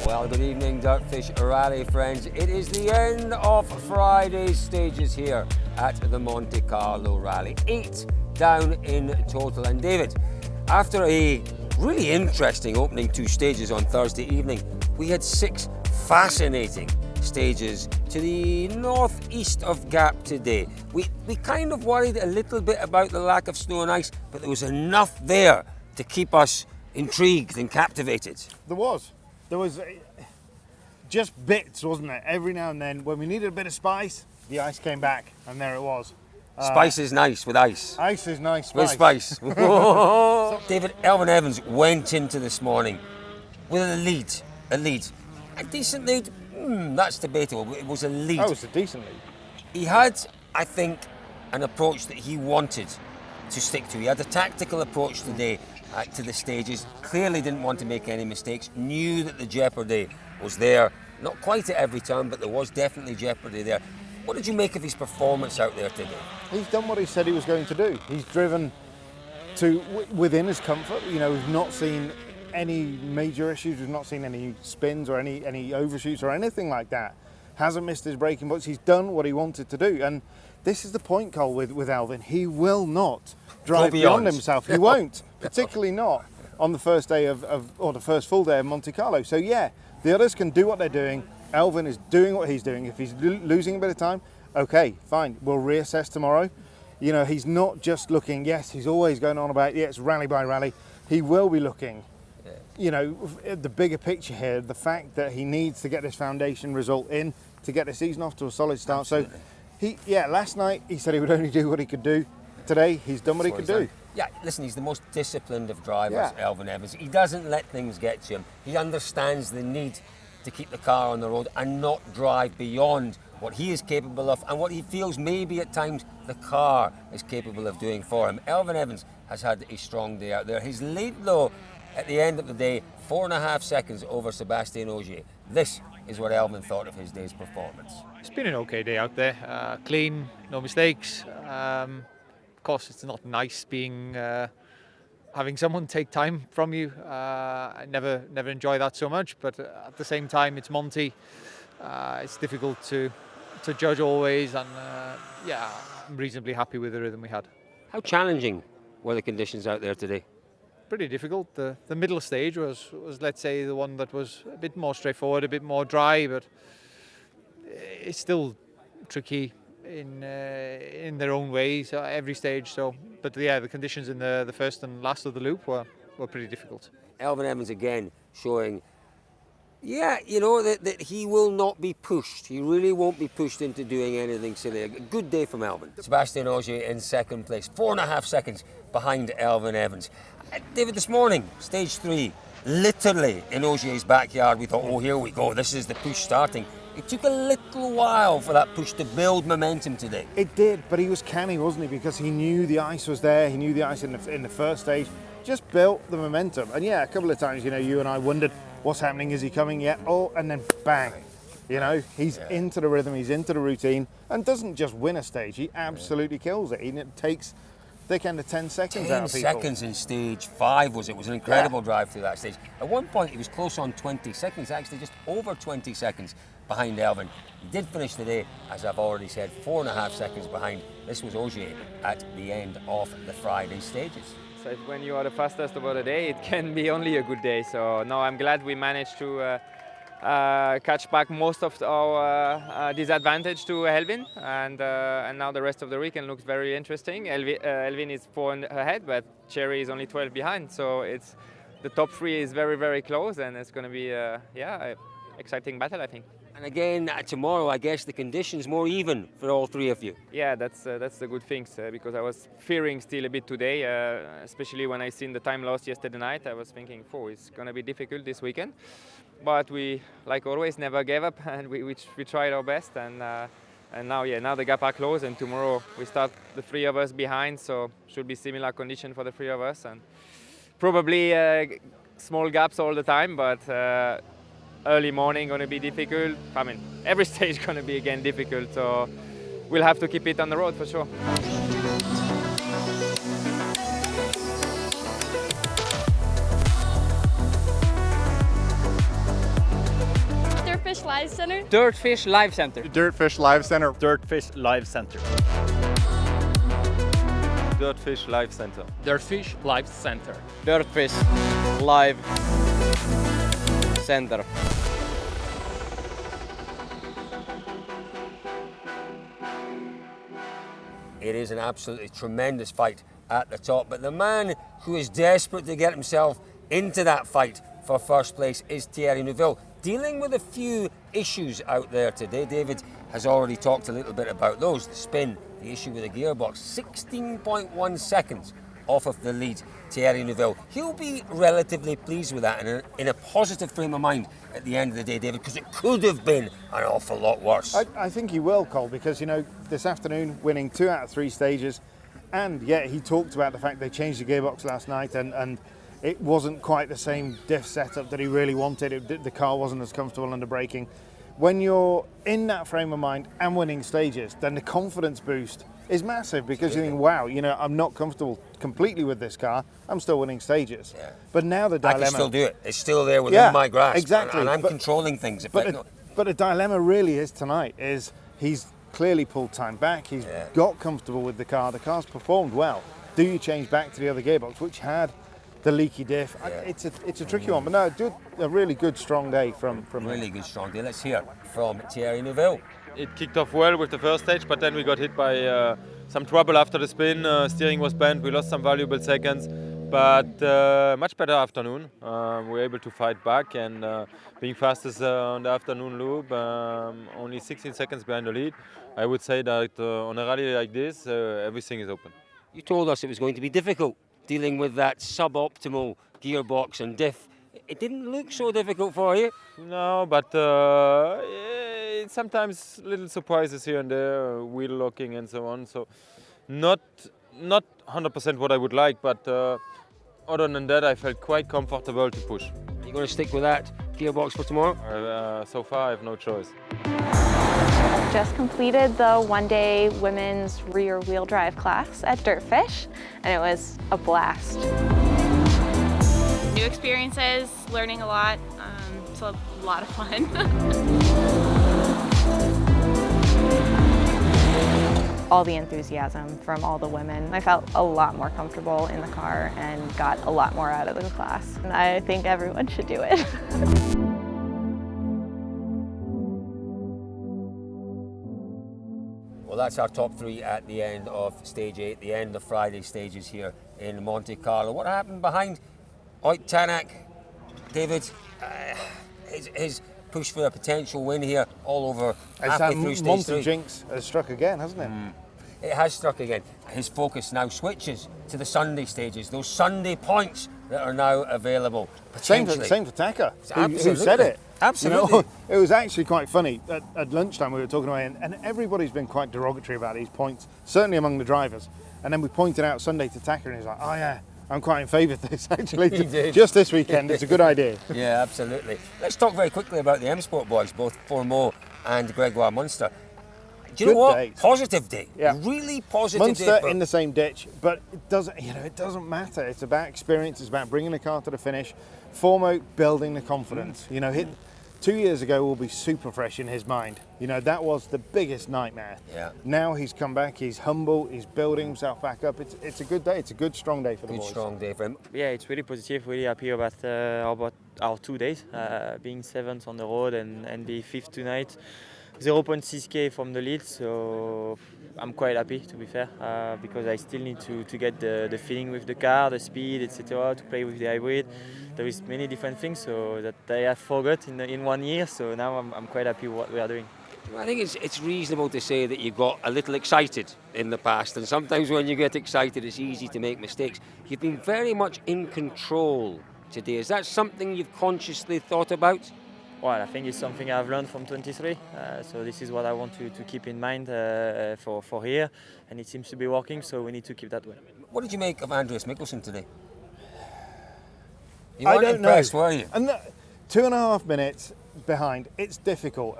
Well, good evening, DirtFish Rally friends. It is the end of Friday's stages here at the Monte Carlo Rally. 8 down in total. And David, after a really interesting opening 2 stages on Thursday evening, we had 6 fascinating stages to the northeast of Gap today. We kind of worried a little bit about the lack of snow and ice, but there was enough there to keep us intrigued and captivated. There was just bits, wasn't there? Every now and then, when we needed a bit of spice, the ice came back, and there it was. Spice is nice with ice. Ice is nice With spice. David, Elfyn Evans went into this morning with a lead. A decent lead? That's debatable, but it was a lead. Oh, it was a decent lead. He had, I think, an approach that he wanted to stick to. He had a tactical approach today to the stages, clearly didn't want to make any mistakes, knew that the jeopardy was there, not quite at every turn, but there was definitely jeopardy there. What did you make of his performance out there today? He's done what he said he was going to do. He's driven to within his comfort. You know, we've not seen any major issues, we've not seen any spins or any overshoots or anything like that. Hasn't missed his braking points. He's done what he wanted to do, and this is the point, Cole, with Elfyn. He will not drive beyond himself. He won't, particularly not on the first day or the first full day of Monte Carlo. So yeah, the others can do what they're doing. Elfyn is doing what he's doing. If he's losing a bit of time, okay, fine. We'll reassess tomorrow. You know, he's not just looking, yes, he's always going on about, it's rally by rally. He will be looking, you know, at the bigger picture here, the fact that he needs to get this foundation result in to get the season off to a solid start. Absolutely. So, last night he said he would only do what he could do. Today, he's done what he could do. Yeah, listen, he's the most disciplined of drivers, Elfyn Evans. He doesn't let things get to him. He understands the need to keep the car on the road and not drive beyond what he is capable of and what he feels maybe at times the car is capable of doing for him. Elfyn Evans has had a strong day out there. His lead, though, at the end of the day, 4.5 seconds over Sebastian Ogier. This is what Elfyn thought of his day's performance. It's been an okay day out there. Clean, no mistakes. Of course, it's not nice being having someone take time from you. I never enjoy that so much, but at the same time, it's Monte. It's difficult to judge always, and I'm reasonably happy with the rhythm we had. How challenging were the conditions out there today? Pretty difficult. The middle stage was, let's say, the one that was a bit more straightforward, a bit more dry, but it's still tricky in their own ways, every stage. So, but the conditions in the first and last of the loop were pretty difficult. Elfyn Evans again showing, that he will not be pushed. He really won't be pushed into doing anything silly. A good day from Elfyn. Sebastian Ogier in second place, 4.5 seconds behind Elfyn Evans. David, this morning, stage 3, literally in Ogier's backyard, we thought, oh, here we go, this is the push starting. It took a little while for that push to build momentum today. It did, but he was canny, wasn't he? Because he knew the ice was there. He knew the ice in the first stage. Just built the momentum. And a couple of times, you and I wondered, what's happening? Is he coming yet? Oh, and then bang. He's into the rhythm. He's into the routine, and doesn't just win a stage. He absolutely kills it. He takes thick end of 10 seconds out of people. 10 seconds in stage 5 was it? It was an incredible drive through that stage. At one point, he was close on 20 seconds, actually just over 20 seconds behind Elfyn. He did finish the day, as I've already said, 4.5 seconds behind. This was Ogier at the end of the Friday stages. So when you are the fastest over the day, it can be only a good day. So no, I'm glad we managed to catch back most of our disadvantage to Elfyn, and now the rest of the weekend looks very interesting. Elfyn is 4 ahead, but Cherry is only 12 behind. So it's the top 3 is very, very close, and it's going to be an exciting battle, I think. And again, tomorrow, I guess the conditions more even for all 3 of you. Yeah, that's the good thing, because I was fearing still a bit today, especially when I seen the time lost yesterday night. I was thinking, it's going to be difficult this weekend. But we, like always, never gave up, and we tried our best. And now the gap are closed, and tomorrow we start the 3 of us behind, so should be similar condition for the 3 of us, and probably small gaps all the time, but early morning going to be difficult. I mean, every stage going to be again difficult, so we'll have to keep it on the road for sure. DirtFish Live Center. DirtFish Live Center. DirtFish Live Center. DirtFish Live Center. DirtFish Live Center. DirtFish Live Center. DirtFish Live Center. It is an absolutely tremendous fight at the top, but the man who is desperate to get himself into that fight for first place is Thierry Neuville, dealing with a few issues out there today. David has already talked a little bit about those. The spin, the issue with the gearbox, 16.1 seconds off of the lead, Thierry Neuville. He'll be relatively pleased with that and in a positive frame of mind at the end of the day, David, because it could have been an awful lot worse. I think he will, Cole, because, you know, this afternoon winning 2 out of 3 stages, and yet he talked about the fact they changed the gearbox last night and it wasn't quite the same diff setup that he really wanted. The car wasn't as comfortable under braking. When you're in that frame of mind and winning stages, then the confidence boost is massive because you think, wow, you know, I'm not comfortable completely with this car. I'm still winning stages. Yeah. But now the dilemma... I can still do it. It's still there within my grasp. Exactly. And I'm controlling things. But the dilemma really is tonight is he's clearly pulled time back. He's got comfortable with the car. The car's performed well. Do you change back to the other gearbox, which had the leaky diff? It's a tricky one. But no, do a really good, strong day from really good, strong day. Let's hear from Thierry Neuville. It kicked off well with the first stage, but then we got hit by some trouble after the spin. Steering was bent. We lost some valuable seconds, but much better afternoon. We were able to fight back and being fastest on the afternoon loop, only 16 seconds behind the lead. I would say that on a rally like this, everything is open. You told us it was going to be difficult dealing with that suboptimal gearbox and diff. It didn't look so difficult for you. No, but sometimes little surprises here and there, wheel locking and so on. So not 100% what I would like, but other than that, I felt quite comfortable to push. You're going to stick with that gearbox for tomorrow? So far, I have no choice. Just completed the one-day women's rear wheel drive class at DirtFish, and it was a blast. New experiences, learning a lot. It's a lot of fun. All the enthusiasm from all the women. I felt a lot more comfortable in the car and got a lot more out of the class. And I think everyone should do it. Well, that's our top 3 at the end of stage 8, the end of Friday stages here in Monte Carlo. What happened behind Oit Tanak, David? His push for a potential win here all over halfway through stage 3. Monte jinx has struck again, hasn't it? It has struck again. His focus now switches to the Sunday stages, those Sunday points that are now available. Same for Taka, who said it. Absolutely. You know, it was actually quite funny. At lunchtime we were talking away and everybody's been quite derogatory about these points, certainly among the drivers. And then we pointed out Sunday to Taka and he's like, oh yeah, I'm quite in favour of this actually. Just this weekend, it's a good idea. Yeah, absolutely. Let's talk very quickly about the M Sport boys, both Fourmeau and Gregoire Munster. Do you know what? Days. Positive day. Yeah. Really positive Munster day. in the same ditch, but it doesn't matter. It's about experience. It's about bringing the car to the finish. Fourmeau building the confidence. You know, 2 years ago will be super fresh in his mind. You know, that was the biggest nightmare. Yeah. Now he's come back. He's humble. He's building himself back up. It's a good day. It's a good strong day for the boys. Good strong day for him. Yeah, it's really positive. Really happy about our 2 days, being 7th on the road and be 5th tonight. 0.6k from the lead, so I'm quite happy, to be fair, because I still need to get the feeling with the car, the speed, etc., to play with the hybrid. There is many different things so that I have forgot in 1 year, so now I'm quite happy with what we are doing. I think it's reasonable to say that you got a little excited in the past, and sometimes when you get excited it's easy to make mistakes. You've been very much in control today. Is that something you've consciously thought about? Well, I think it's something I've learned from 23, so this is what I want to keep in mind for here, and it seems to be working, so we need to keep that way. What did you make of Andreas Mikkelsen today? You I weren't don't impressed, know. were you? And 2.5 minutes behind, it's difficult,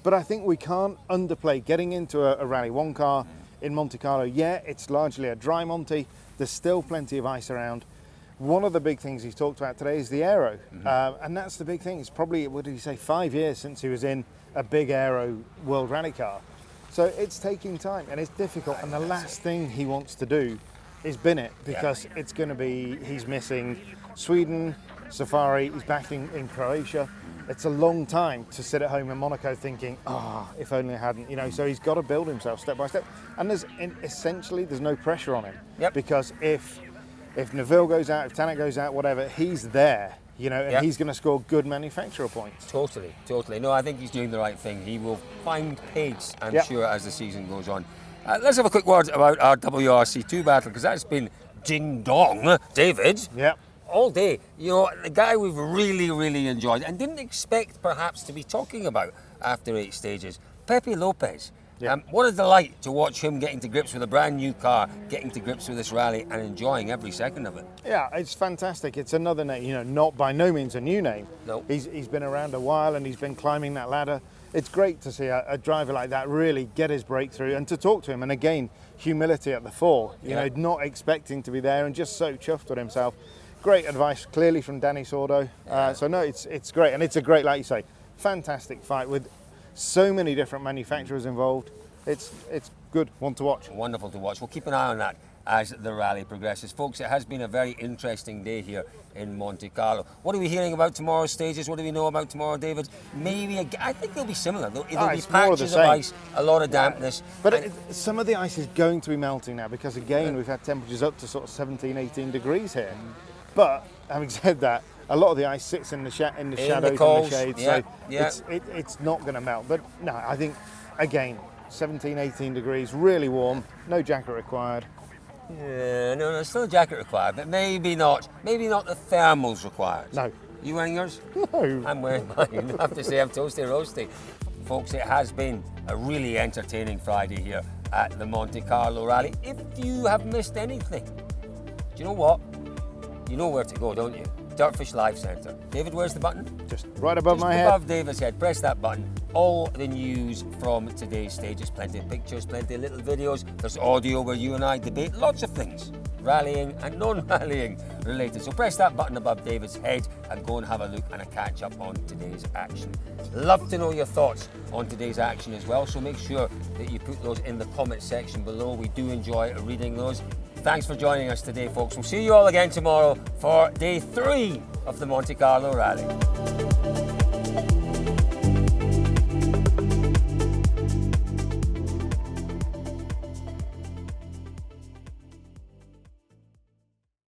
but I think we can't underplay getting into a Rally 1 car in Monte Carlo. Yeah, it's largely a dry Monte. There's still plenty of ice around. one of the big things he's talked about today is the aero. And that's the big thing. It's probably, what did he say, 5 years since he was in a big aero World Rally car. So it's taking time and it's difficult. And the last thing he wants to do is bin it, because it's going to be, he's missing Sweden, Safari, he's back in Croatia. It's a long time to sit at home in Monaco thinking, if only I hadn't, you know, so he's got to build himself step by step. And essentially there's no pressure on him, because if Neuville goes out, if Tanak goes out, whatever, he's there, you know, and he's going to score good manufacturer points. Totally. No, I think he's doing the right thing. He will find pace, I'm sure, as the season goes on. Let's have a quick word about our WRC2 battle, because that's been ding-dong, David. All day. You know, the guy we've really enjoyed and didn't expect perhaps to be talking about after 8 stages, Pepe Lopez. What a delight to watch him getting to grips with a brand new car, getting to grips with this rally and enjoying every second of it. Yeah, it's fantastic. It's another name, you know, not by no means a new name. No. He's been around a while and he's been climbing that ladder. It's great to see a driver like that really get his breakthrough and to talk to him. And again, humility at the fore, you know, not expecting to be there and just so chuffed with himself. Great advice, clearly from Danny Sordo. So no, it's great, and it's a great, like you say, fantastic fight with so many different manufacturers involved. It's good, one to watch. Wonderful to watch. We'll keep an eye on that as the rally progresses. Folks, it has been a very interesting day here in Monte Carlo. What are we hearing about tomorrow's stages? What do we know about tomorrow, David? Maybe, I think they'll be similar. There'll be patches of ice, a lot of dampness. But some of the ice is going to be melting now, because again, we've had temperatures up to sort of 17, 18 degrees here. But having said that, a lot of the ice sits in the shadows and the shades, so it's not going to melt. But no, I think, again, 17, 18 degrees, really warm, no jacket required. Yeah, no, still a jacket required, but maybe not the thermals required. No. You wearing yours? No. I'm wearing mine. I have to say I'm toasty roasty. Folks, it has been a really entertaining Friday here at the Monte Carlo Rally. If you have missed anything, do you know what? You know where to go, don't you? DirtFish Live Centre. David, where's the button? Just right above my head. Above David's head. Press that button. All the news from today's stages. Plenty of pictures, plenty of little videos. There's audio where you and I debate lots of things, rallying and non-rallying related. So press that button above David's head and go and have a look and a catch up on today's action. Love to know your thoughts on today's action as well, so make sure that you put those in the comment section below. We do enjoy reading those. Thanks for joining us today, folks. We'll see you all again tomorrow for day 3 of the Monte Carlo Rally.